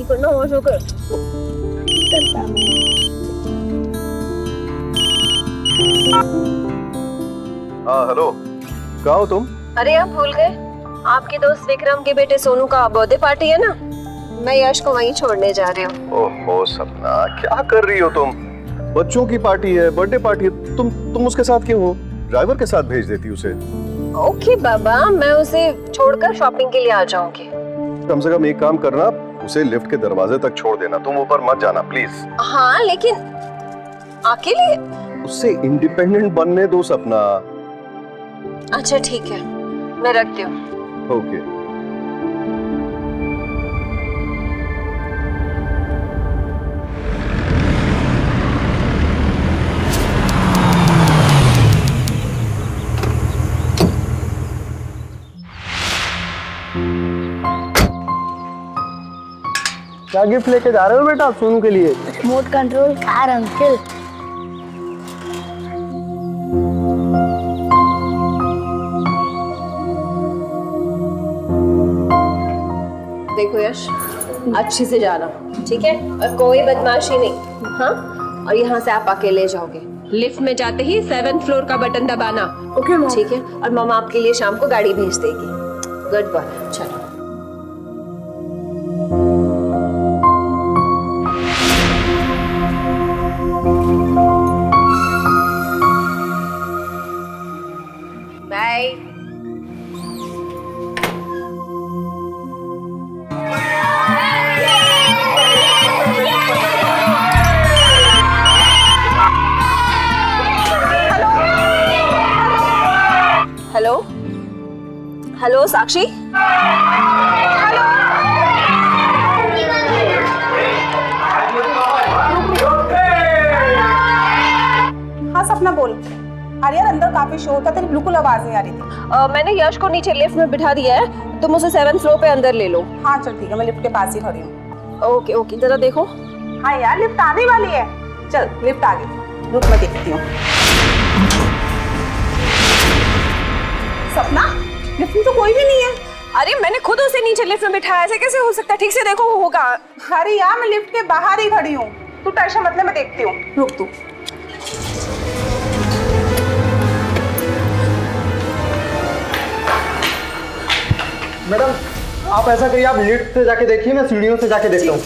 नहीं करना होश होकर। हाँ हेलो, कहाँ हो तुम? अरे आप भूल गए, आपके दोस्त विक्रम के बेटे सोनू का बर्थडे पार्टी है ना, मैं यश को वहीं छोड़ने जा रही हूँ। ओहो सपना, क्या कर रही हो तुम? बच्चों की पार्टी है, बर्थडे पार्टी है, तुम उसके साथ क्यों हो? ड्राइवर के साथ भेज देती उसे। ओके बाबा, मैं उसे छोड़कर शॉपिंग के लिए आ जाऊंगी। कम से कम एक काम करना, उसे लिफ्ट के दरवाजे तक छोड़ देना, तुम ऊपर मत जाना प्लीज। हाँ लेकिन अकेले? उससे इंडिपेंडेंट बनने दो सपना। अच्छा ठीक है, मैं रखती हूँ। ओके। क्या गिफ्ट लेके जा रहे हो बेटा सोनू के लिए? Remote control car uncle. देखो यश, अच्छे से जाना, ठीक है? और कोई बदमाशी नहीं, हाँ? और यहाँ से आप अकेले जाओगे। लिफ्ट में जाते ही 7th फ्लोर का बटन दबाना। Okay mom. ठीक है? और मम्मा आपके लिए शाम को गाड़ी भेज देगी। गुड बॉय, चलो। बाय। हेलो हेलो साक्षी। हाँ सपना बोल। अरे यार अंदर काफी शोर था, तेरी बिल्कुल आवाज नहीं आ रही थी। मैंने यश को नीचे लिफ्ट में बिठा दिया है, तुम उसे 7th फ्लोर पे अंदर ले लो। हाँ चल ठीक है, मैं लिफ्ट के पास ही खड़ी हूँ। ओके ओके, जरा देखो। हाँ यार लिफ्ट आने वाली है। चल लिफ्ट आ गई, रुक मैं देखती हूँ। सपना, लिफ्ट में तो कोई भी नहीं है। अरे मैंने खुद उसे नीचे लिफ्ट में बिठाया, ऐसे कैसे हो सकता है? ठीक से देखो वो होगा। अरे यार मैं लिफ्ट के बाहर ही खड़ी हूँ, तू टेंशन मत ले, मैं देखती हूँ, रुक तू। मैडम आप ऐसा करिए, आप लिफ्ट से जाके देखिए, मैं सीढ़ियों से जाके देखता हूँ।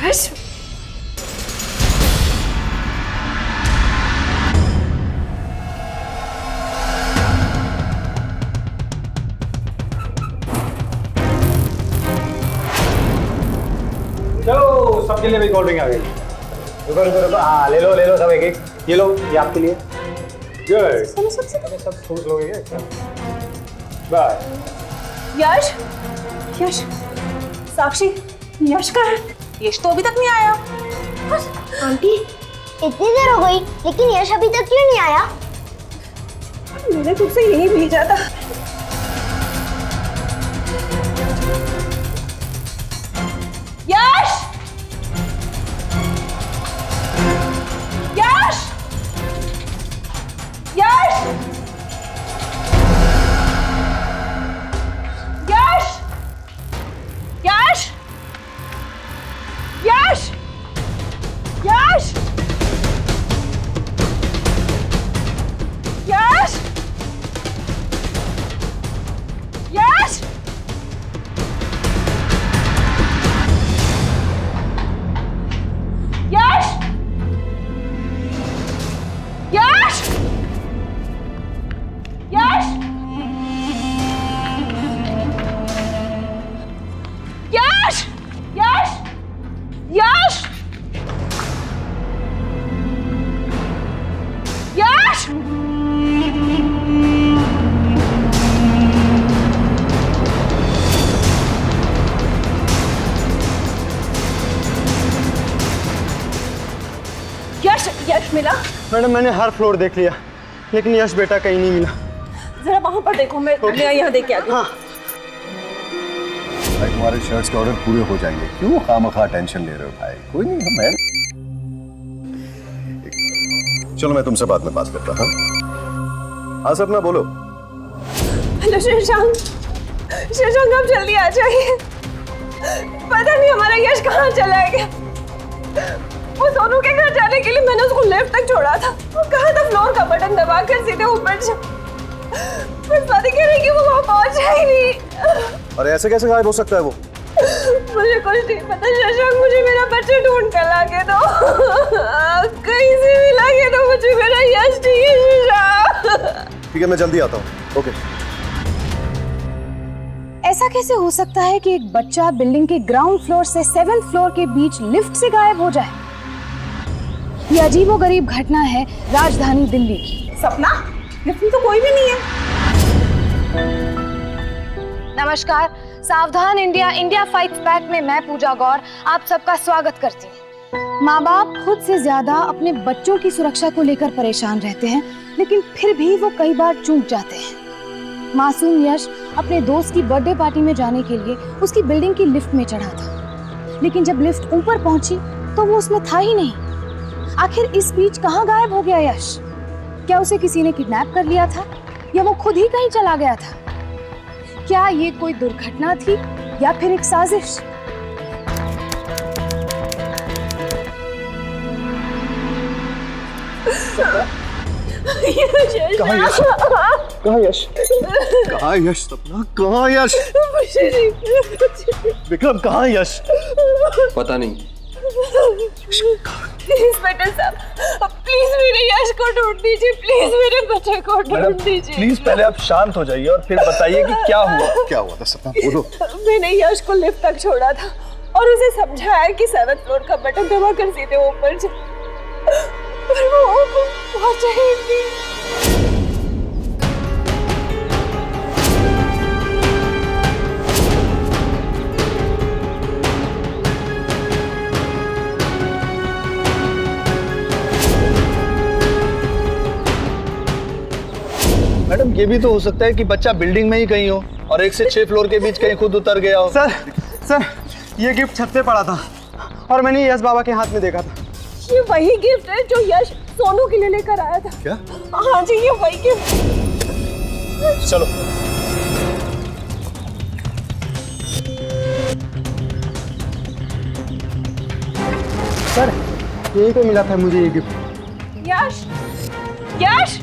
यश, चलो सबके लिए भी कोल्ड ड्रिंक आ गई। रुको रुको रुको, हाँ ले लो सब एक एक। ये लो, ये आपके लिए। गुड। सब ठूस लोगे क्या? बाय। यश, यश, साक्षी, यश कहाँ है? यश तो अभी तक नहीं आया। आंटी इतनी देर हो गई लेकिन यश अभी तक क्यों नहीं आया? मैंने तुझसे यही भेजा था। यश! यश! यश! यश! यश! यश! यश! यश! यश! यश! यश! यश! यश! यश! यश! यश! यश, यश मिला? मैडम मैंने हर फ्लोर देख लिया लेकिन यश बेटा कहीं नहीं मिला। जरा वहां पर देखो, मैं यहाँ देख के आती हूँ। हाँ भाई तुम्हारे शर्ट्स के ऑर्डर पूरे हो जाएंगे, क्यों खामखा टेंशन ले रहे हो भाई? कोई नहीं, हम मैं चलो मैं तुमसे बाद में बात करता हूँ। हाँ सपना बोलो। हेलो श्रीशांत, शशांक आप जल्दी आ जाइए। पता नहीं हमारा यश कहाँ चला गया। वो सोनू के घर जाने के लिए मैंने उसको लिफ्ट तक छोड़ा था। वो कहा था फ्लोर का बटन दबाकर सीधे ऊपर जा। बस बातें कह रही कि वो वहाँ पहुँचा ही नहीं। अरे ऐसे कैसे गायब हो सकता है वो? मुझे कुछ नहीं पता शशांक, मुझे मेरा बच्चा ढूंढ कर लाके दो। कहीं से भी लाके दो मुझे मेरा यश चाहिए शशांक। ठीक है, मैं जल्दी आता हूँ। ओके। ऐसा कैसे हो सकता है कि एक बच्चा बिल्डिंग के ग्राउंड फ्लोर से 7th फ्लोर के बीच लिफ्ट से गायब हो जाए? ये अजीबोगरीब घटना है राजधानी दिल्ली की। सपना, लिफ्ट में तो कोई भी नहीं है। नमस्कार, सावधान इंडिया इंडिया फाइट्स बैक में मैं पूजा गौर आप सबका स्वागत करती हूँ। माँ बाप खुद से ज्यादा अपने बच्चों की सुरक्षा को लेकर परेशान रहते हैं, लेकिन फिर भी वो कई बार चूक जाते हैं। मासूम यश अपने दोस्त की बर्थडे पार्टी में जाने के लिए उसकी बिल्डिंग की लिफ्ट में चढ़ा था, लेकिन जब लिफ्ट ऊपर पहुंची तो वो उसमें था ही नहीं। आखिर इस बीच कहाँ गायब हो गया यश? क्या उसे किसी ने किडनैप कर लिया था या वो खुद ही कहीं चला गया था? क्या ये कोई दुर्घटना थी या फिर एक साजिश? कहाँ यश? कहाँ यश? कहाँ यश? सपना कहाँ यश? विक्रम कहाँ यश? पता नहीं। इंस्पेक्टर साहब, प्लीज मेरे यश को ढूंढ दीजिए। प्लीज मेरे बच्चे को ढूंढ दीजिए। प्लीज पहले आप शांत हो जाइए और फिर बताइए कि क्या हुआ। क्या हुआ था सपना, बोलो। मैंने यश को लिफ्ट तक छोड़ा था और उसे समझाया कि 7th फ्लोर का बटन दबाकर सीधे ऊपर जा, पर वो पहुंचा ही नहीं। मैडम, ये भी तो हो सकता है कि बच्चा बिल्डिंग में ही कहीं हो और 1 से 6 फ्लोर के बीच कहीं खुद उतर गया हो। सर, ये गिफ्ट छत से पड़ा था और मैंने यश बाबा के हाथ में देखा था। ये वही गिफ्ट है जो यश सोनू के लिए लेकर आया था। क्या? हाँ जी, ये वही गिफ्ट। चलो। सर, यही को मिला था मुझे ये गिफ्ट। यश, यश।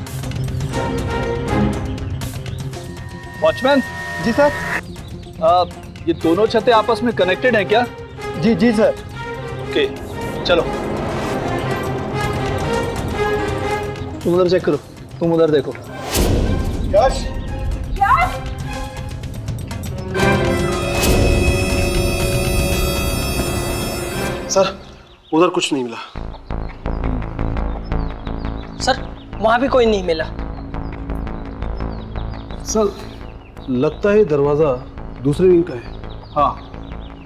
वॉचमैन जी सर। ये दोनों छतें आपस में कनेक्टेड हैं क्या? जी जी सर। ओके, चलो। तुम उधर चेक करो, तुम उधर देखो। यश, सर उधर कुछ नहीं मिला। सर, वहां भी कोई नहीं मिला। सर, लगता है दरवाजा दूसरे विंग का है। हाँ,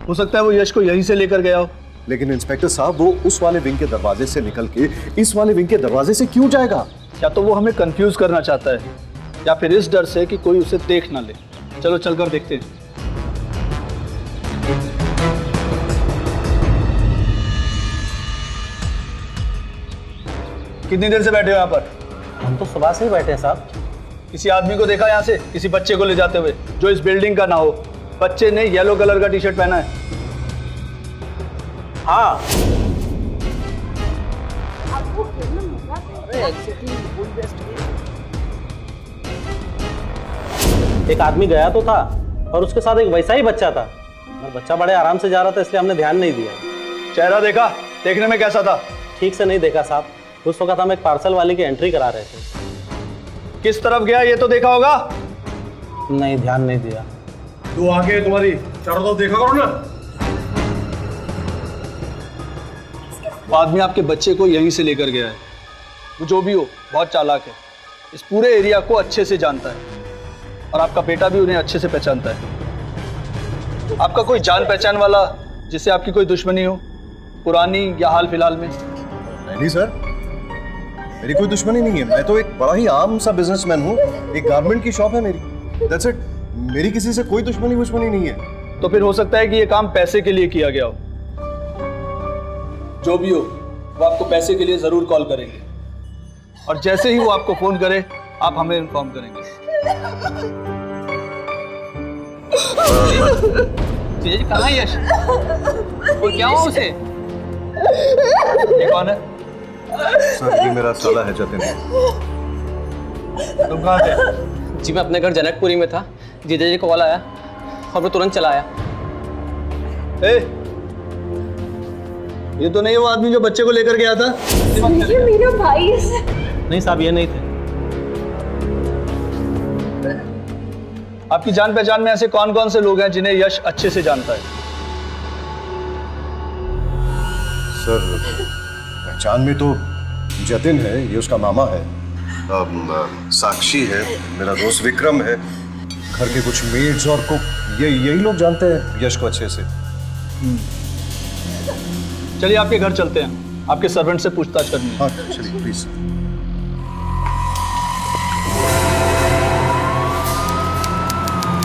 हो सकता है वो यश को यहीं से लेकर गया हो। लेकिन इंस्पेक्टर साहब, वो उस वाले विंग के दरवाजे से निकल के इस वाले विंग के दरवाजे से क्यों जाएगा? या तो वो हमें कंफ्यूज करना चाहता है या फिर इस डर से कि कोई उसे देख ना ले। चलो चलकर देखते हैं। कितनी देर से बैठे हो यहाँ पर? हम तो सुबह से ही बैठे हैं साहब। किसी आदमी को देखा यहाँ से किसी बच्चे को ले जाते हुए जो इस बिल्डिंग का ना हो? बच्चे ने येलो कलर का टी शर्ट पहना है। हाँ, एक आदमी गया तो था और उसके साथ एक वैसा ही बच्चा था, और बच्चा बड़े आराम से जा रहा था, इसलिए हमने ध्यान नहीं दिया। चेहरा देखा? देखने में कैसा था? ठीक से नहीं देखा साहब। उस वक्त हम एक पार्सल वाले की एंट्री करा रहे थे। किस तरफ गया ये तो देखा होगा? नहीं, ध्यान नहीं दिया। तो आगे तुम्हारी चारों तरफ देखा करो ना। वो आदमी आपके बच्चे को यहीं से लेकर गया है। वो जो भी हो, बहुत चालाक है, इस पूरे एरिया को अच्छे से जानता है और आपका बेटा भी उन्हें अच्छे से पहचानता है। आपका कोई जान पहचान वाला जिससे आपकी कोई दुश्मनी हो, पुरानी या हाल फिलहाल में? नहीं सर, मेरी कोई दुश्मनी नहीं है। मैं तो एक बड़ा ही आम सा बिजनेसमैन हूँ। एक गारमेंट की शॉप है मेरी। That's it. मेरी किसी से कोई दुश्मनी नहीं है। तो फिर हो सकता है कि ये काम पैसे के लिए किया गया हो। जो भी हो, वो आपको पैसे के लिए जरूर कॉल करेंगे और जैसे ही वो आपको फोन करे आप हमें इन्फॉर्म करेंगे। जीजा जी कहाँ है यश? और क्या हुआ उसे? ये कौन है? सर ये मेरा साला है जतिन। तुम कहाँ थे? जी मैं अपने घर जनकपुरी में था, जीजा जी को कॉल आया और मैं तुरंत चला आया। ए, ये तो नहीं वो आदमी जो बच्चे को लेकर गया था? ये मेरा भाई है। नहीं साहब, ये नहीं थे। आपकी जान पहचान में ऐसे कौन कौन से लोग हैं जिन्हें यश अच्छे से जानता है? सर पहचान में तो जतिन है, ये उसका मामा है। साक्षी है, मेरा दोस्त विक्रम है, घर के कुछ मेड्स और कुक, यही लोग जानते हैं यश को अच्छे से। चलिए आपके घर चलते हैं, आपके सर्वेंट से पूछताछ करनी है। हाँ चलिए प्लीज।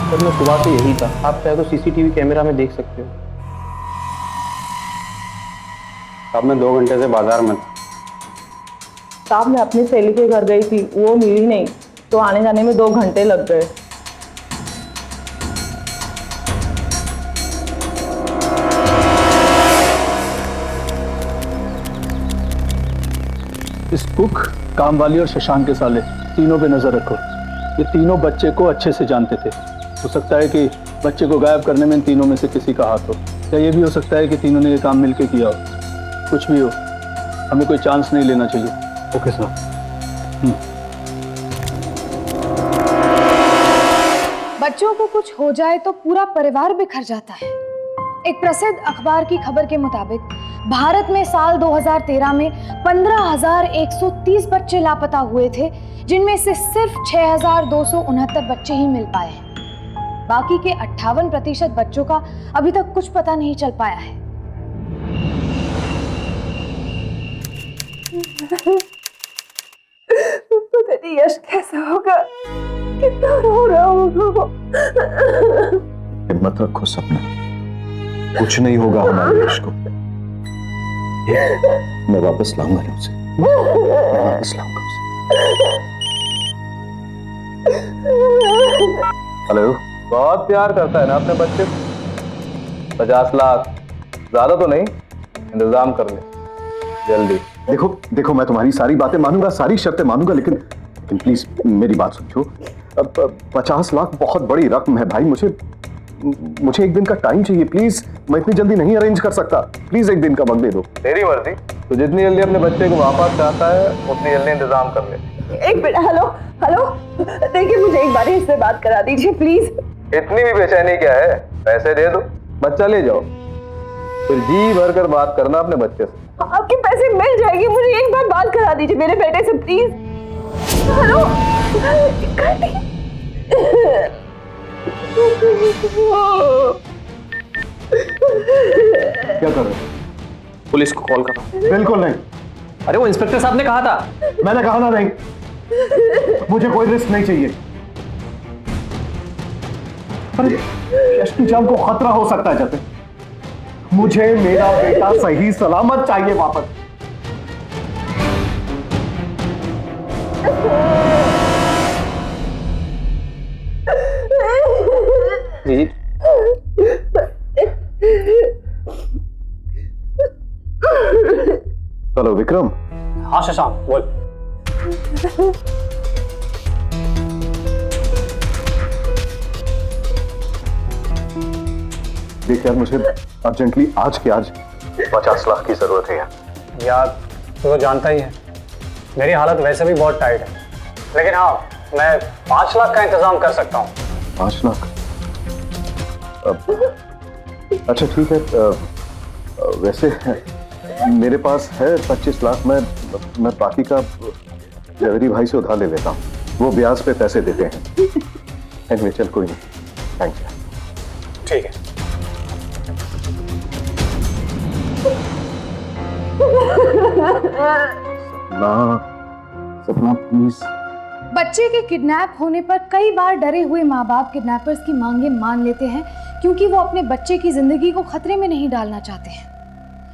सर मैं सुबह से यही था, आप चाहे तो सीसीटीवी कैमरा में देख सकते हो। अब मैं 2 घंटे से बाजार में था। साहब मैं अपनी सहेली के घर गई थी, वो मिली नहीं, तो आने जाने में 2 घंटे लग गए। इस कुक, कामवाली और शशांक के साले तीनों पे नजर रखो। ये तीनों बच्चे को अच्छे से जानते थे। हो सकता है कि बच्चे को गायब करने में इन तीनों में से किसी का हाथ हो, या ये भी हो सकता है कि तीनों ने ये काम मिलकर किया हो। कुछ भी हो, हमें कोई चांस नहीं लेना चाहिए। Okay sir. बच्चों को कुछ हो जाए तो पूरा परिवार बिखर जाता है। एक प्रसिद्ध अखबार की खबर के मुताबिक भारत में साल 2013 में 15,130 बच्चे लापता हुए थे, जिनमें से सिर्फ 6,269 बच्चे ही मिल पाए हैं। बाकी के 58% बच्चों का अभी तक कुछ पता नहीं चल पाया है। पता नहीं यश कैसा होगा, कितना रो रहा होगा वो। हिम्मत रखो सपना, कुछ नहीं होगा हमारे यश को। मैं वापस लाऊंगा ना उसे, मैं वापस लाऊंगा उसे। हेलो, बहुत प्यार करता है ना अपने बच्चे को। 50 लाख ज्यादा तो नहीं, इंतजाम कर ले जल्दी। देखो मैं तुम्हारी सारी बातें मानूंगा, सारी शर्तें मानूंगा, लेकिन प्लीज मेरी बात समझो। अब 50 लाख बहुत बड़ी रकम है भाई, मुझे एक दिन का टाइम चाहिए प्लीज। मैं इतनी जल्दी नहीं अरेंज कर सकता, प्लीज एक दिन का वक्त दे दो। तेरी मर्जी, तो जितनी जल्दी अपने बच्चे को वापस चाहता है उतनी जल्दी इंतजाम कर ले। एक मिनट, हेलो देखिए, मुझे एक बार इससे बात करा दीजिए प्लीज। इतनी भी बेचैनी क्या है, पैसे दे दो, बच्चा ले जाओ, फिर जी भर कर बात करना अपने बच्चे से। आपके पैसे मिल जाएंगे, मुझे एक बार बात करा दीजिए मेरे बेटे से प्लीज। हेलो क्या कर रहे हो? पुलिस को कॉल करो। बिल्कुल नहीं। अरे वो इंस्पेक्टर साहब ने कहा था। मैंने कहा ना नहीं, मुझे कोई रिस्क नहीं चाहिए। अरे यश की जान को खतरा हो सकता है जतिन, मुझे मेरा बेटा सही सलामत चाहिए वापस। जी चलो विक्रम। हाँ शशांक बोल। देख यार, मुझे अर्जेंटली आज के आज 50 लाख की जरूरत है यार। यार तू तो जानता ही है मेरी हालत वैसे भी बहुत टाइट है, लेकिन हाँ मैं 5 लाख का इंतजाम कर सकता हूँ। 5 लाख? अच्छा ठीक है, वैसे मेरे पास है 25 लाख। मैं बाकी का जवेरी भाई से उधार ले लेता हूँ, वो ब्याज पे पैसे देते हैं। एनीवे चल कोई नहीं, थैंक्स यार। ठीक है। सपना प्लीज। बच्चे के किडनैप होने पर कई बार डरे हुए माँ बाप किडनैपर्स की मांगे मान लेते हैं, क्योंकि वो अपने बच्चे की जिंदगी को खतरे में नहीं डालना चाहते हैं।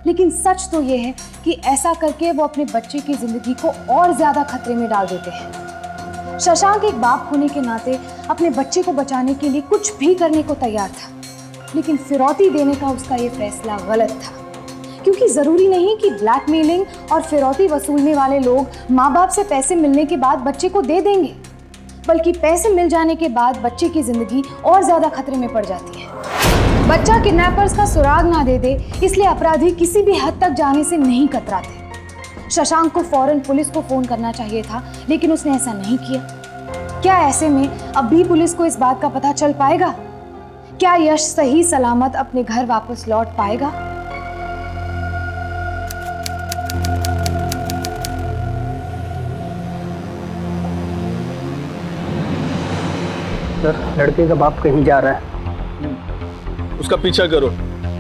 लेकिन सच तो ये है कि ऐसा करके वो अपने बच्चे की जिंदगी को और ज्यादा खतरे में डाल देते हैं। शशांक एक बाप होने के नाते अपने बच्चे को बचाने के लिए कुछ भी करने को तैयार था, लेकिन फिरौती देने का उसका ये फैसला गलत था। क्योंकि जरूरी नहीं कि ब्लैकमेलिंग और फिरौती वसूलने वाले लोग माँ बाप से पैसे मिलने के बाद बच्चे को दे देंगे, बल्कि पैसे मिल जाने के बाद बच्चे की जिंदगी और ज्यादा खतरे में पड़ जाती है। बच्चा किडनैपर्स का सुराग ना दे दे, इसलिए अपराधी किसी भी हद तक जाने से नहीं कतराते। शशांक को फौरन पुलिस को फोन करना चाहिए था, लेकिन उसने ऐसा नहीं किया। क्या ऐसे में अब भी पुलिस को इस बात का पता चल पाएगा? क्या यश सही सलामत अपने घर वापस लौट पाएगा? सर, लड़के का बाप कहीं जा रहा है। उसका पीछा करो।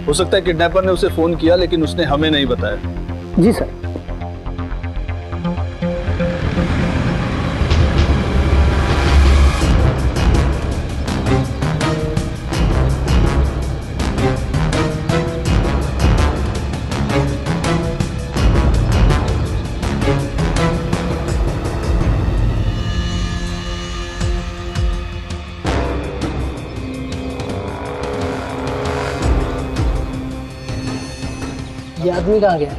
हो सकता है किडनैपर ने उसे फोन किया, लेकिन उसने हमें नहीं बताया। जी सर। ये आदमी कहाँ गया?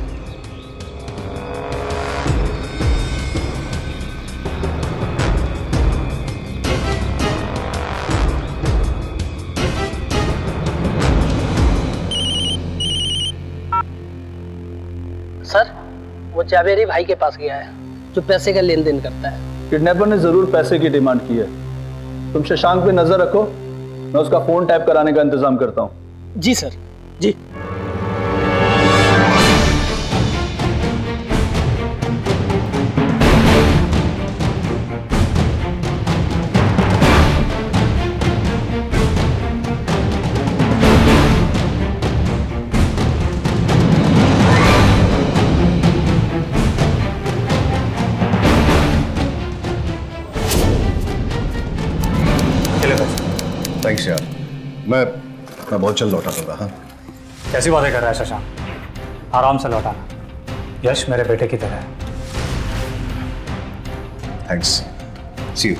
सर, वो जावेरी भाई के पास गया है, जो पैसे का लेन देन करता है। किडनैपर ने जरूर पैसे की डिमांड की है। तुम शशांक पे नजर रखो, मैं उसका फोन टैप कराने का इंतजाम करता हूँ। जी सर, जी। थैंक्स यार, मैं बहुत जल्द लौटा दूंगा। हाँ, कैसी बातें कर रहा है शशांक? आराम से लौटाना। यश मेरे बेटे की तरह है। Thanks, see you.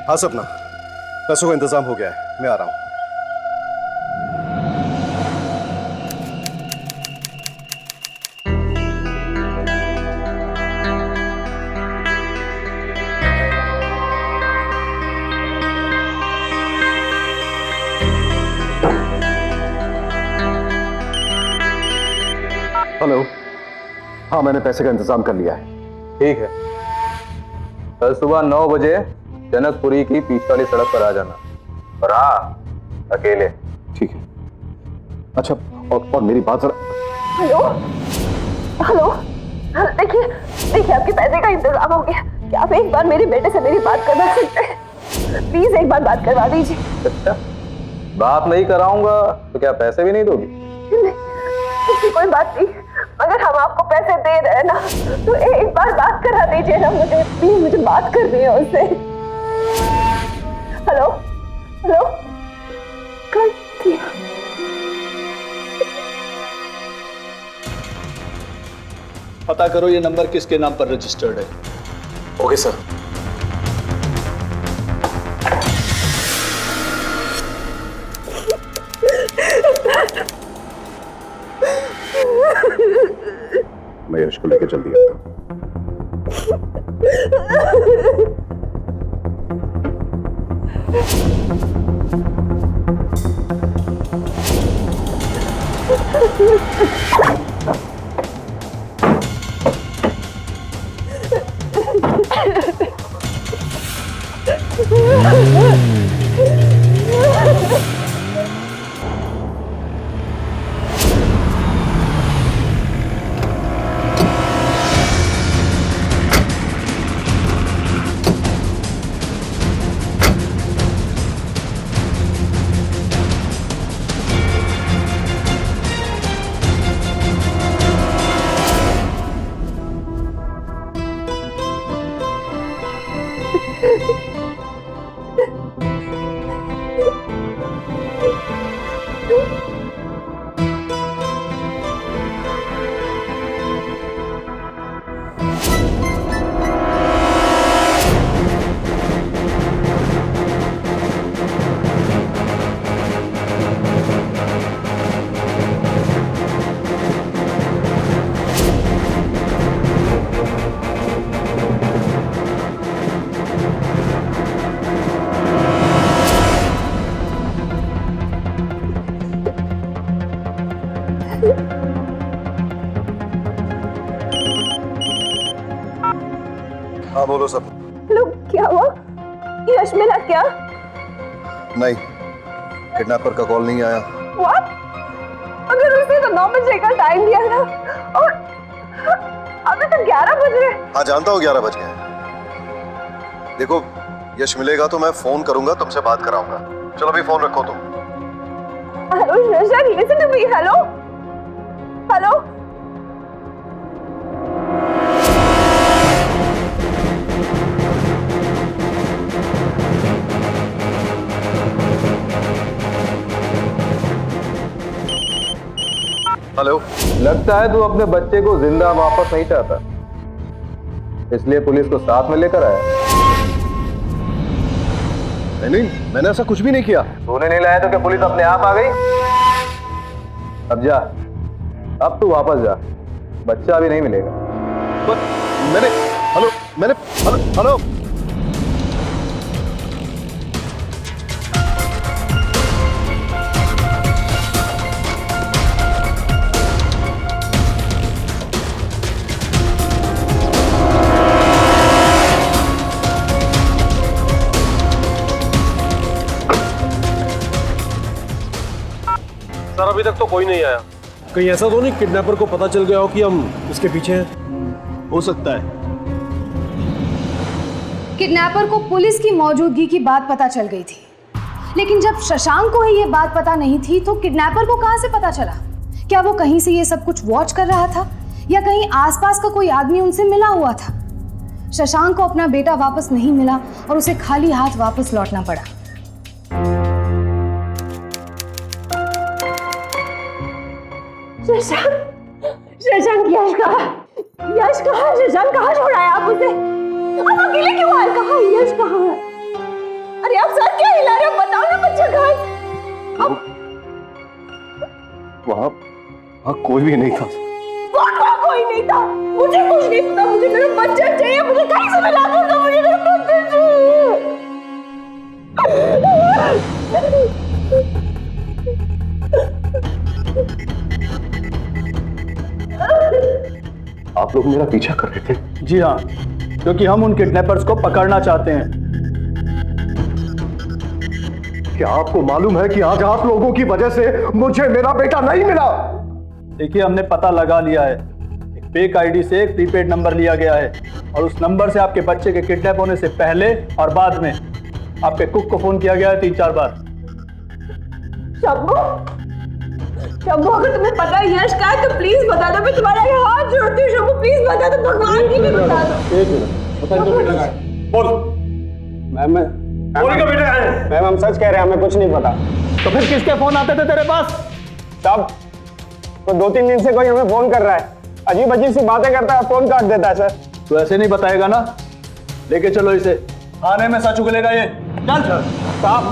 हाँ सपना, पैसों का इंतजाम हो गया है, मैं आ रहा हूँ। हेलो, हाँ मैंने पैसे का इंतजाम कर लिया है। ठीक है, कल सुबह 9 बजे जनकपुरी की पीछे वाली सड़क पर आ जाना, और हाँ, अकेले। ठीक है। अच्छा, और मेरी बात जरा। हेलो हेलो, देखिए आपके पैसे का इंतजाम हो गया। क्या आप एक बार मेरे बेटे से मेरी बात करवा सकते हैं? प्लीज एक बार बात करवा दीजिए। अच्छा, बात नहीं कराऊंगा तो क्या पैसे भी नहीं दोगी? नहीं, कोई बात नहीं। अगर हम आपको पैसे दे रहे हैं ना, तो एक बार बात करा दीजिए ना मुझे। प्लीज, मुझे बात करनी है उससे। हेलो हेलो, कर दिया। पता करो ये नंबर किसके नाम पर रजिस्टर्ड है। Okay sir. मैं यश को लेकर जल्दी आता हूँ। हाँ बोलो सब। हेलो, क्या हुआ? यश मिला क्या? नहीं, किडनैपर का कॉल नहीं आया। What? अगर उसने तो 9 बजे का टाइम दिया था और अभी तो 11 बज रहे। हाँ जानता हूँ 11 बज गए। देखो यश मिलेगा तो मैं फोन करूंगा, तुमसे बात कराऊंगा। चलो अभी फोन रखो तुम। Hello Shashank, listen to me. Hello hello. Hello. लगता है तू अपने बच्चे को जिंदा वापस नहीं चाहता, इसलिए पुलिस को साथ में लेकर आया। नहीं, मैंने ऐसा कुछ भी नहीं किया। तूने नहीं लाया तो क्या पुलिस अपने आप आ गई? अब जा, अब तू वापस जा, बच्चा भी नहीं मिलेगा। मैंने हेलो हेलो। सर अभी तक तो कोई नहीं आया। कहीं ऐसा तो नहीं किडनैपर को पता चल गया हो कि हम इसके पीछे हैं? हो सकता है। किडनैपर को पुलिस की मौजूदगी की बात पता चल गई थी, लेकिन जब शशांक को ही ये बात पता नहीं थी तो किडनैपर को कहां से पता चला? क्या वो कहीं से ये सब कुछ वॉच कर रहा था या कहीं आसपास का कोई आदमी उनसे मिला हुआ था? शशांक को अपना बेटा वापस नहीं मिला और उसे खाली हाथ वापस लौटना पड़ा। शशांक, यश कहाँ? शशांक कहाँ छोड़ा है आप उसे? आप अकेले क्यों आए? कहाँ है यश? कहाँ है? अरे आप सर क्या हिला रहे हो? बताओ ना, बच्चा कहाँ है? वहाँ कोई भी नहीं था। वहाँ कोई नहीं था? मुझे कुछ नहीं पता। मुझे मेरा बच्चा चाहिए। मुझे कहीं से मिला कर दो। मुझे मेरा बच्चा चाहिए। आप लोग मेरा पीछा कर रहे थे? जी हाँ, क्योंकि हम उन किडनैपर्स को पकड़ना चाहते हैं। क्या आपको मालूम है कि आज आप लोगों की वजह से मुझे मेरा बेटा नहीं मिला? देखिए, हमने पता लगा लिया है। एक फेक आईडी से एक प्रीपेड नंबर लिया गया है और उस नंबर से आपके बच्चे के किडनैप होने से पहले और बाद में आपके कुक को फोन किया गया है 3-4 बार। शंभू, अगर तुम्हें पता है यश का है तो प्लीज बता दो। मैं तुम्हारा हाथ जोड़ती हूँ शंभू, प्लीज बता दो। भगवान की भी बता दो। एक मिनट, बताइए तो बेटा कहाँ है? बोल। मैम हम सच कह रहे हैं, हमें कुछ नहीं पता। तो फिर किसके फोन आते थे तेरे पास? साहब, तो 2-3 दिन से कोई हमें फोन कर रहा है, अजीब अजीब सी बातें करता है, फोन काट देता है सर। तो ऐसे नहीं बताएगा ना? लेके चलो इसे थाने में, सच उगलेगा ये। चल साहब,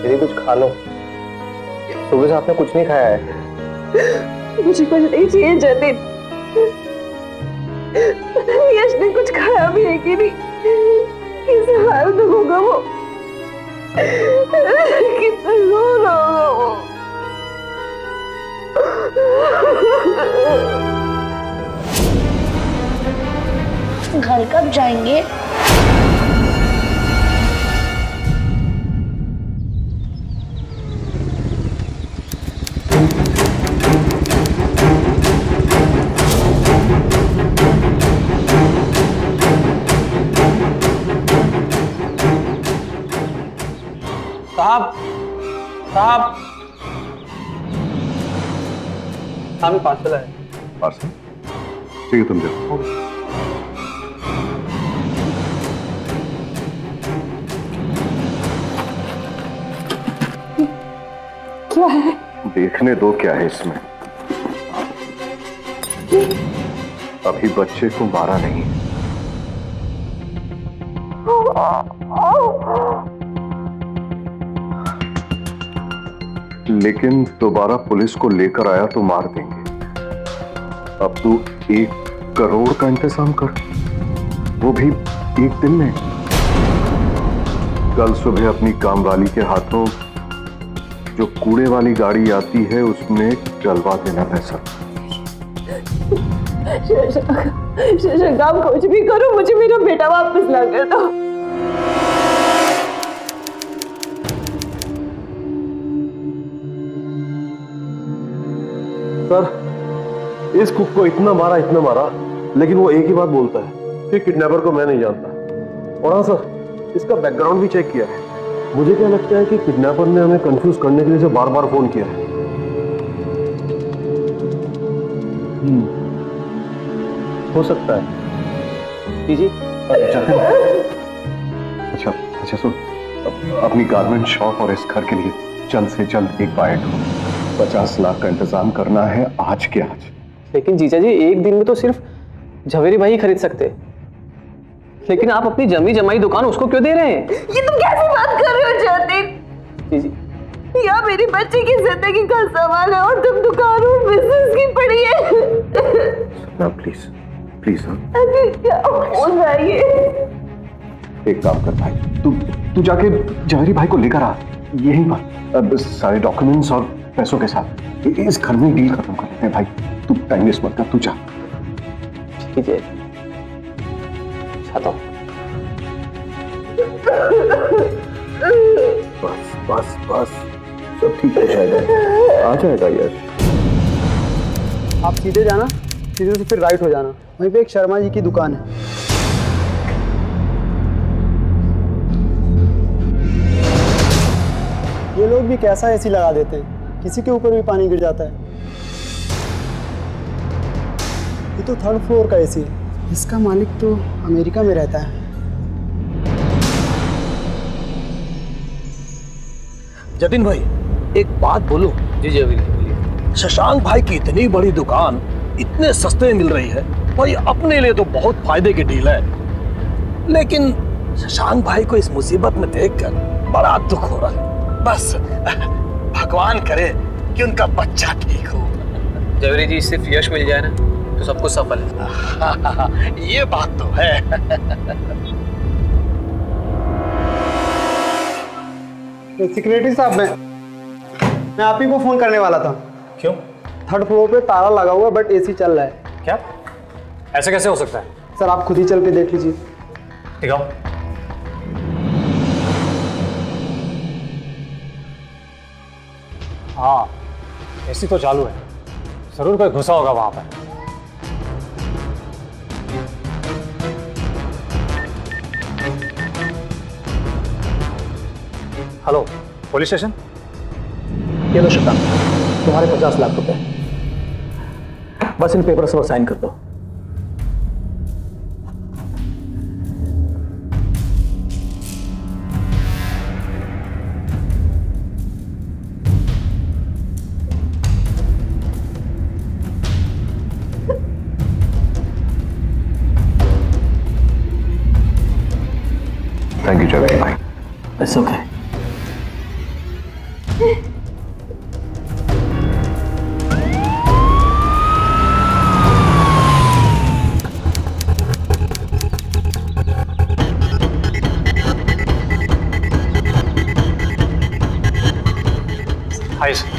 दीदी कुछ खा लो, सुबह से आपने कुछ नहीं खाया है। मुझे कुछ नहीं चाहिए जतिन। पता नहीं यश ने कुछ खाया भी है कि नहीं। किस हाल में होगा वो? कितना रो रहा होगा वो? घर कब जाएंगे? साहब हमें पार्सल है। पार्सल? ठीक है, तुम जाओ। क्या है? देखने दो क्या है इसमें। अभी बच्चे को मारा नहीं, लेकिन दोबारा पुलिस को लेकर आया तो मार देंगे। अब तू एक करोड़ का इंतजाम कर, वो भी एक दिन में। कल सुबह अपनी कामवाली के हाथों जो कूड़े वाली गाड़ी आती है उसमें डलवा देना पैसा। शशांक, आप कुछ भी करो, मुझे मेरा बेटा वापस ला कर दो। सर, इस कुक को इतना मारा लेकिन वो एक ही बात बोलता है कि किडनैपर को मैं नहीं जानता। और हाँ सर, इसका बैकग्राउंड भी चेक किया है। मुझे क्या लगता है कि किडनैपर ने हमें कंफ्यूज करने के लिए बार बार फोन किया है। हो सकता है। जी अच्छा सुन, अपनी गारमेंट शॉप और इस घर के लिए जल्द से जल्द एक बाइट हो। 50 लाख का इंतजाम करना है आज के आज। लेकिन जीजा जी, एक दिन में तो सिर्फ झवेरी भाई ही खरीद सकते, लेकिन आप अपनी जमी जमाई दुकान उसको क्यों दे रहे हैं? ये तुम कैसी बात कर रहे हो जतिन? जी जी, यह मेरी बच्ची की जिंदगी का सवाल है और तुम दुकान और बिजनेस की पड़ी है। ना प्लीज प्लीज। क्या हो रहा है ये? एक काम कर भाई, तू जाके जवेरी भाई को लेकर आ यहीं पर, अब सारे डॉक्यूमेंट्स और पैसों के साथ। इस घर में डील खत्म कर लेते हैं भाई। तू टाइम वेस्ट मत कर, तू जा। ठीक है, चाहता हूँ। बस सब ठीक हो जाएगा, आ जाएगा यार। आप सीधे जाना, सीधे से फिर राइट हो जाना, वहीं पे एक शर्मा जी की दुकान है। ये लोग भी कैसा एसी लगा देते हैं, किसी के ऊपर भी पानी गिर जाता है। ये तो 3rd फ्लोर का एसी है, इसका मालिक तो अमेरिका में रहता है। जतिन भाई, एक बात बोलो। जी जी, बोलिए। शशांक भाई की इतनी बड़ी दुकान इतने सस्ते में मिल रही है, भाई अपने लिए तो बहुत फायदे की डील है, लेकिन शशांक भाई को इस मुसीबत में देखकर बड़ा दुख हो रहा है। बस भगवान करे कि उनका बच्चा ठीक हो। जवेरी जी, सिर्फ यश मिल जाए ना तो सब कुछ सफल है। ये बात तो है। सिक्योरिटी साहब, मैं आप ही को फोन करने वाला था। क्यों? 3rd फ्लोर पे ताला लगा हुआ है बट एसी चल रहा है। क्या? ऐसे कैसे हो सकता है? सर, आप खुद ही चल के देख लीजिए। ठीक है। हाँ, एसी तो चालू है, जरूर कोई घुसा होगा वहां पर। Hello, police station. ये लो शशांक, तुम्हारे 50 लाख रुपए, बस इन पेपर्स पर साइन कर दो। थैंक यू जवेरी भाई। It's okay. Hi sir.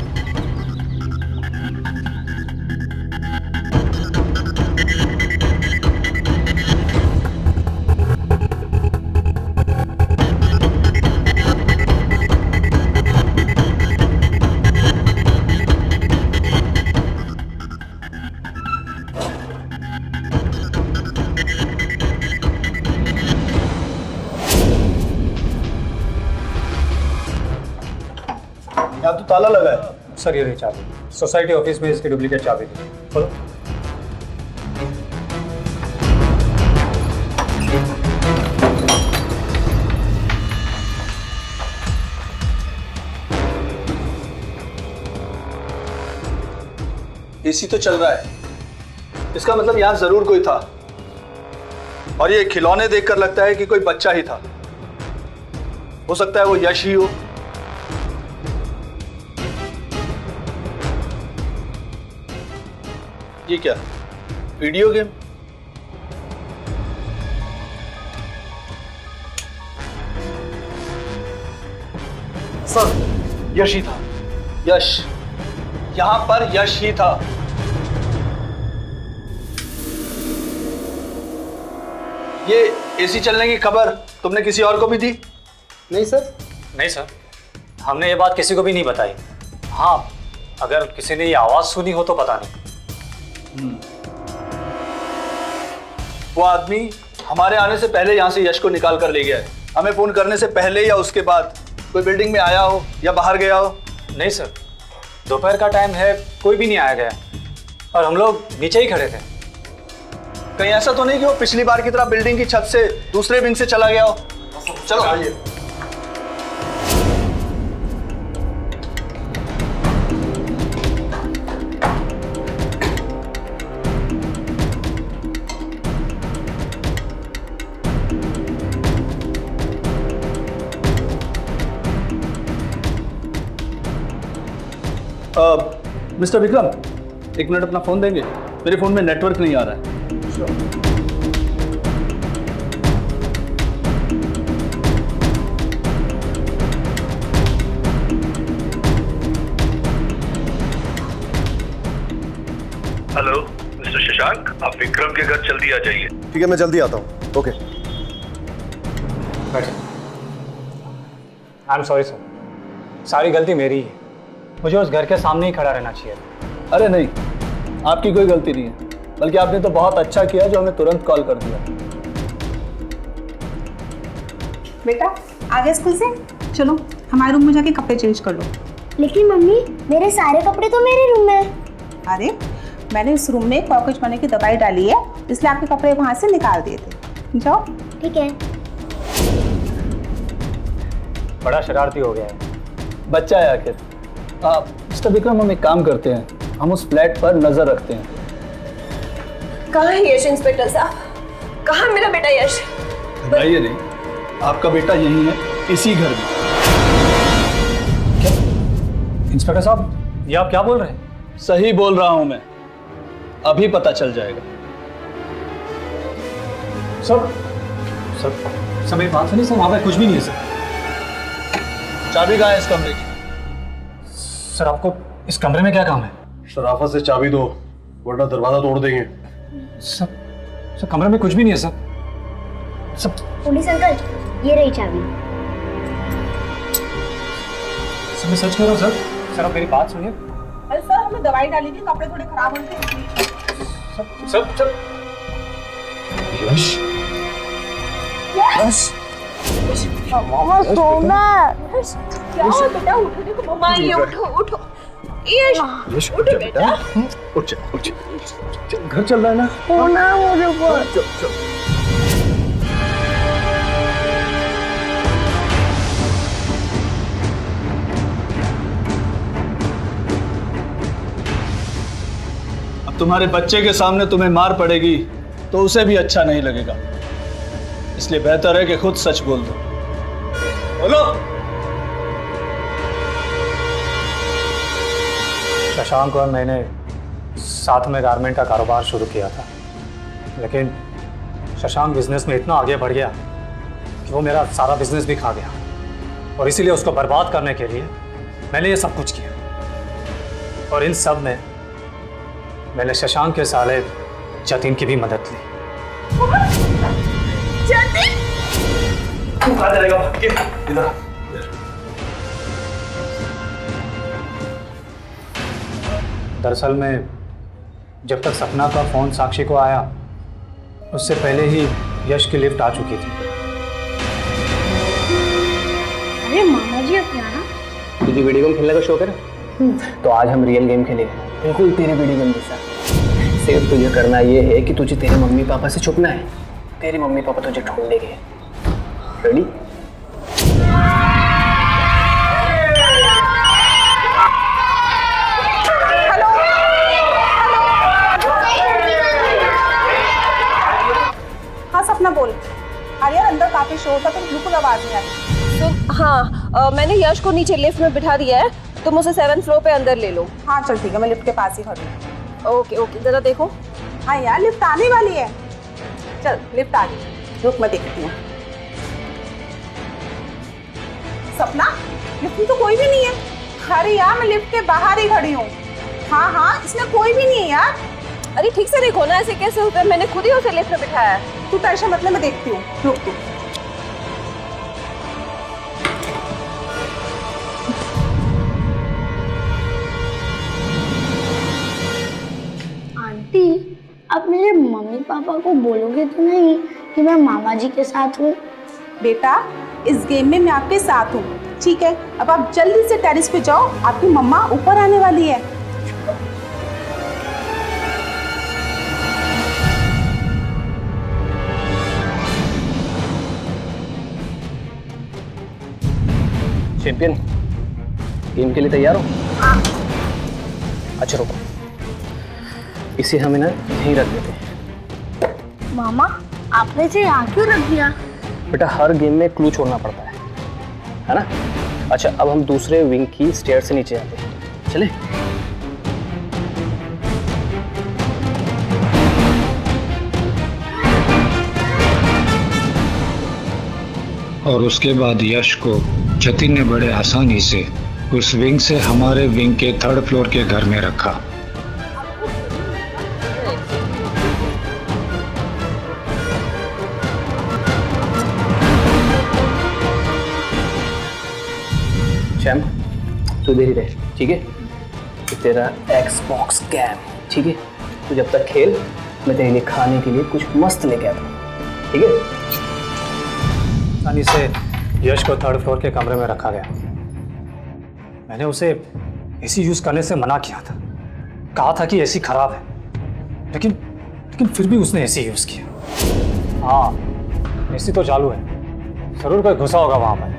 यहाँ तो ताला लगा है। सर, ये रही चाबी। सोसाइटी ऑफिस में इसकी डुप्लीकेट चाबी थी। खोलो। एसी तो चल रहा है, इसका मतलब यहाँ जरूर कोई था, और ये खिलौने देखकर लगता है कि कोई बच्चा ही था। हो सकता है वो यश ही हो। ये क्या, वीडियो गेम? सर यश ही था। यश, यहां पर यश ही था। ये एसी चलने की खबर तुमने किसी और को भी दी? नहीं सर। नहीं सर, हमने ये बात किसी को भी नहीं बताई। हाँ, अगर किसी ने ये आवाज सुनी हो तो पता नहीं। वो आदमी हमारे आने से पहले यहाँ से यश को निकाल कर ले गया है। हमें फोन करने से पहले या उसके बाद कोई बिल्डिंग में आया हो या बाहर गया हो? नहीं सर, दोपहर का टाइम है, कोई भी नहीं आया गया और हम लोग नीचे ही खड़े थे। कहीं ऐसा तो नहीं कि वो पिछली बार की तरह बिल्डिंग की छत से दूसरे विंग से चला गया हो? चलो आइए। मिस्टर विक्रम, एक मिनट अपना फोन देंगे? मेरे फोन में नेटवर्क नहीं आ रहा है। हेलो मिस्टर शशांक, आप विक्रम के घर जल्दी आ जाइए। ठीक है, मैं जल्दी आता हूँ। Okay. I am sorry sir, सारी गलती मेरी ही है। मुझे उस घर के सामने ही खड़ा रहना चाहिए। अरे नहीं, आपकी कोई गलती नहीं है, बल्कि आपने तो बहुत अच्छा किया जो हमें तुरंत कॉल कर दिया। बेटा आ गए स्कूल से? चलो हमारे रूम में जाके कपड़े चेंज कर लो। लेकिन मम्मी, मेरे सारे कपड़े तो मेरे रूम में हैं। अरे मैंने इस रूम में कॉकरोच मरने की दवाई डाली है, इसलिए आपके कपड़े वहां से निकाल दिए थे। जाओ। ठीक है। बड़ा शरारती हो गया है। बच्चा है आखिर। मिस्टर विक्रम, हम एक काम करते हैं, हम उस फ्लैट पर नजर रखते हैं। कहाँ है यश इंस्पेक्टर साहब? कहाँ है मेरा बेटा यश? घबराइए नहीं, आपका बेटा यही है, इसी घर में। क्या इंस्पेक्टर साहब, ये आप क्या बोल रहे हैं? सही बोल रहा हूं मैं, अभी पता चल जाएगा। सर सर मेरी बात सुनिए सर, वहां पर कुछ भी नहीं है सर। चाबी कहाँ है इस कमरे की? सर आपको इस कमरे में क्या काम है? शराफत से चाबी दो वरना दरवाजा तोड़ देंगे। सर कमरे में कुछ भी नहीं है सर। पुलिस अंकल, ये रही चाबी। सर मैं सच कह रहा हूँ सर। सर आप मेरी बात सुनिए। अरे सर, हमने दवाई डाली थी, कपड़े थोड़े खराब हो गए। सर यश मम्मा सोना। क्या हुआ बेटा? उठो, देखो मम्मा आई है। उठो उठो। यश उठो बेटा। उठ जा। घर चल रहा है ना? सोना मुझे ऊपर। अब तुम्हारे बच्चे के सामने तुम्हें मार पड़ेगी तो उसे भी अच्छा नहीं लगेगा, इसलिए बेहतर है कि खुद सच बोल दो। बोलो। शशांक और मैंने साथ में गारमेंट का कारोबार शुरू किया था, लेकिन शशांक बिजनेस में इतना आगे बढ़ गया कि वो मेरा सारा बिजनेस भी खा गया, और इसीलिए उसको बर्बाद करने के लिए मैंने ये सब कुछ किया। और इन सब में मैंने शशांक के साले जतिन की भी मदद ली। दरअसल में जब तक सपना का फोन साक्षी को आया, उससे पहले ही यश की लिफ्ट आ चुकी थी। अरे मामा जी, अब क्या ना? तुझे वीडियो गेम खेलने का शौक है ना? तो आज हम रियल गेम खेलेंगे, बिल्कुल तेरे वीडियो गेम जैसा। सिर्फ तुझे करना ये है कि तुझे तेरे मम्मी पापा से छुपना है, तेरे मम्मी पापा तुझे ढूंढ लेंगे। रेडी? हाँ सपना बोल। अरे यार, अंदर काफी शोर था, तो बिल्कुल आवाज नहीं आ रही। तो हाँ, मैंने यश को नीचे लिफ्ट में बिठा दिया है, तुम उसे 7th फ्लोर पे अंदर ले लो। हाँ चल ठीक है, मैं लिफ्ट के पास ही खड़ी हूँ। ओके ओके, जरा देखो। हाँ यार, लिफ्ट आने वाली है। चल लिफ्ट आ गई, रुक मैं देखती हूँ। सपना लिफ्ट में तो कोई भी नहीं है। अरे यार मैं लिफ्ट के बाहर ही खड़ी हूँ। हाँ हाँ, इसमें कोई भी नहीं है यार। अरे ठीक से देखो ना, ऐसे कैसे होता है? मैंने खुद ही उसे लिफ्ट में बिठाया है। तू टेंशन मतलब मैं देखती हूँ, रुक तू। आंटी, आप मेरे मम्मी पापा को बोलोगे तो नहीं कि मैं मामा जी के साथ हूँ? बेटा, इस गेम में मैं आपके साथ हूँ, ठीक है? अब आप जल्दी से टेरेस पे जाओ, आपकी मम्मा ऊपर आने वाली है। चैंपियन, गेम के लिए तैयार हो? अच्छा रुको, इसे हमें ना यहीं रख देते हैं। मामा, आपने इसे यहाँ क्यों रख दिया? बेटा, हर गेम में क्लू छोड़ना पड़ता है ना? अच्छा, अब हम दूसरे विंग की स्टेयर से नीचे आते हैं, चले? और उसके बाद यश को जतिन ने बड़े आसानी से उस विंग से हमारे विंग के 3rd फ्लोर के घर में रखा। चैम्प, तू इधर ही रहे, ठीक है? तो तेरा Xbox गेम, ठीक है? तू जब तक खेल, मैं तेरे लिए खाने के लिए कुछ मस्त लेके आता हूँ, ठीक है? आसानी से यश को 3rd फ्लोर के कमरे में रखा गया। मैंने उसे एसी यूज करने से मना किया था, कहा था कि एसी खराब है, लेकिन फिर भी उसने एसी यूज किया। हाँ, एसी तो चालू है, जरूर कोई घुसा होगा वहां पर।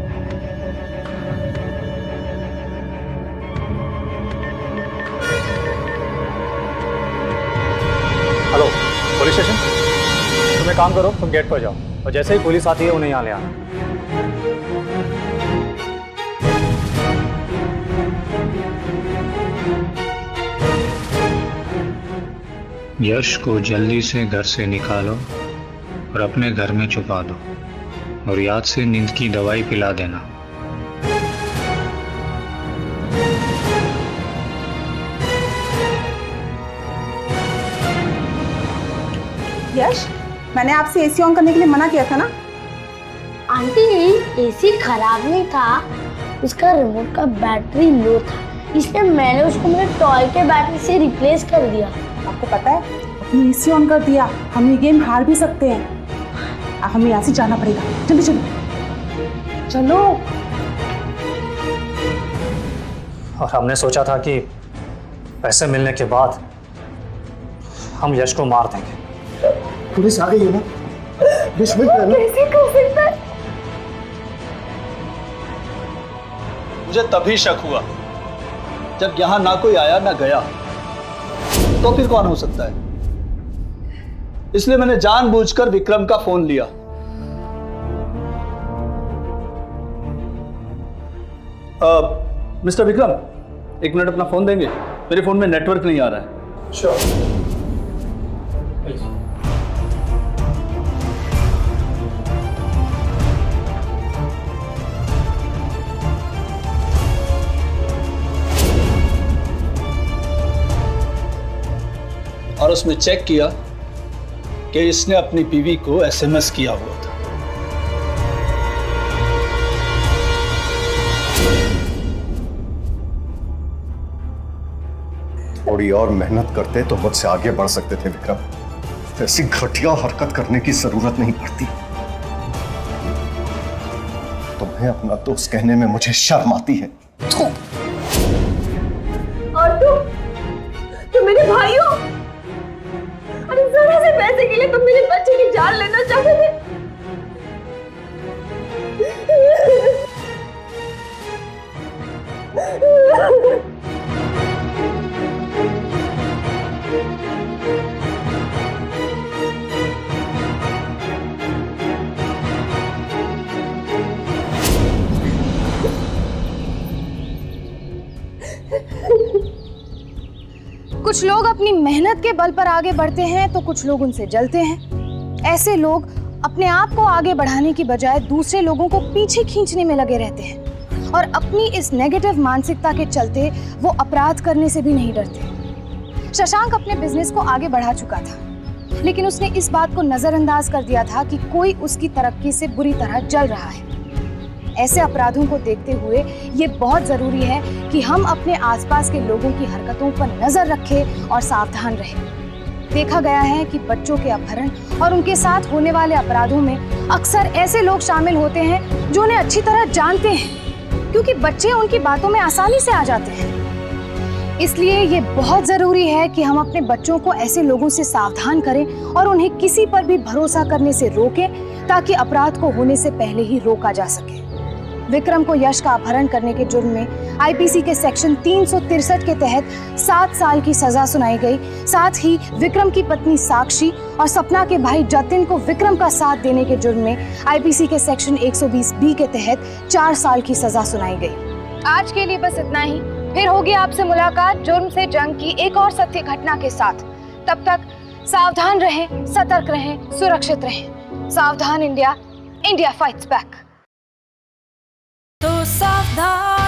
Hello, police station? तुम एक काम करो, तुम गेट पर जाओ और जैसे ही पुलिस आती है उन्हें यहाँ ले आना। यश को जल्दी से घर से निकालो और अपने घर में छुपा दो, और याद से नींद की दवाई पिला देना। यश, मैंने आपसे एसी ऑन करने के लिए मना किया था ना? आंटी, एसी खराब नहीं था, उसका रिमोट का बैटरी लो था, इसलिए मैंने उसको मेरे टॉय के बैटरी से रिप्लेस कर दिया। आपको पता है, अपनी एसी ऑन कर दिया, हम ये गेम हार भी सकते हैं। अब हमें यहाँ से जाना पड़ेगा, जल्दी चलो चलो। और हमने सोचा था कि पैसे मिलने के बाद हम यश को मार देंगे। पुलिस आ गई है ना? कैसे कर सकता है? मुझे तभी शक हुआ जब यहां ना कोई आया ना गया, तो फिर कौन हो सकता है? इसलिए मैंने जानबूझकर विक्रम का फोन लिया। मिस्टर विक्रम, 1 मिनट अपना फोन देंगे? मेरे फोन में नेटवर्क नहीं आ रहा है। श्योर। और उसमें चेक किया कि इसने अपनी बीवी को एसएमएस किया हुआ था। थोड़ी और मेहनत करते तो मुझसे आगे बढ़ सकते थे विक्रम। ऐसी घटिया हरकत करने की जरूरत नहीं पड़ती। तुम्हें अपना दोस्त कहने में मुझे शर्म आती है। और तुम मेरे भाई हो? अरे जरा से पैसे के लिए तुम मेरे बच्चे की जान लेना चाहते थे। कुछ लोग अपनी मेहनत के बल पर आगे बढ़ते हैं तो कुछ लोग उनसे जलते हैं। ऐसे लोग अपने आप को आगे बढ़ाने की बजाय दूसरे लोगों को पीछे खींचने में लगे रहते हैं और अपनी इस नेगेटिव मानसिकता के चलते वो अपराध करने से भी नहीं डरते। शशांक अपने बिजनेस को आगे बढ़ा चुका था, लेकिन उसने इस बात को नजरअंदाज कर दिया था कि कोई उसकी तरक्की से बुरी तरह जल रहा है। ऐसे अपराधों को देखते हुए ये बहुत जरूरी है कि हम अपने आसपास के लोगों की हरकतों पर नजर रखें और सावधान रहें। देखा गया है कि बच्चों के अपहरण और उनके साथ होने वाले अपराधों में अक्सर ऐसे लोग शामिल होते हैं जो उन्हें अच्छी तरह जानते हैं, क्योंकि बच्चे उनकी बातों में आसानी से आ जाते हैं। इसलिए ये बहुत जरूरी है कि हम अपने बच्चों को ऐसे लोगों से सावधान करें और उन्हें किसी पर भी भरोसा करने से रोकें, ताकि अपराध को होने से पहले ही रोका जा सके। विक्रम को यश का अपहरण करने के जुर्म में आईपीसी के सेक्शन 363 के तहत 7 साल की सजा सुनाई गई। साथ ही विक्रम की पत्नी साक्षी और सपना के भाई जतिन को विक्रम का साथ देने के जुर्म में आईपीसी के सेक्शन 120B के तहत 4 साल की सजा सुनाई गई। आज के लिए बस इतना ही। फिर होगी आपसे मुलाकात जुर्म से जंग की एक और सत्य घटना के साथ। तब तक सावधान रहें, सतर्क रहें, सुरक्षित रहें। सावधान इंडिया, इंडिया फाइट्स बैक। तो सावधान।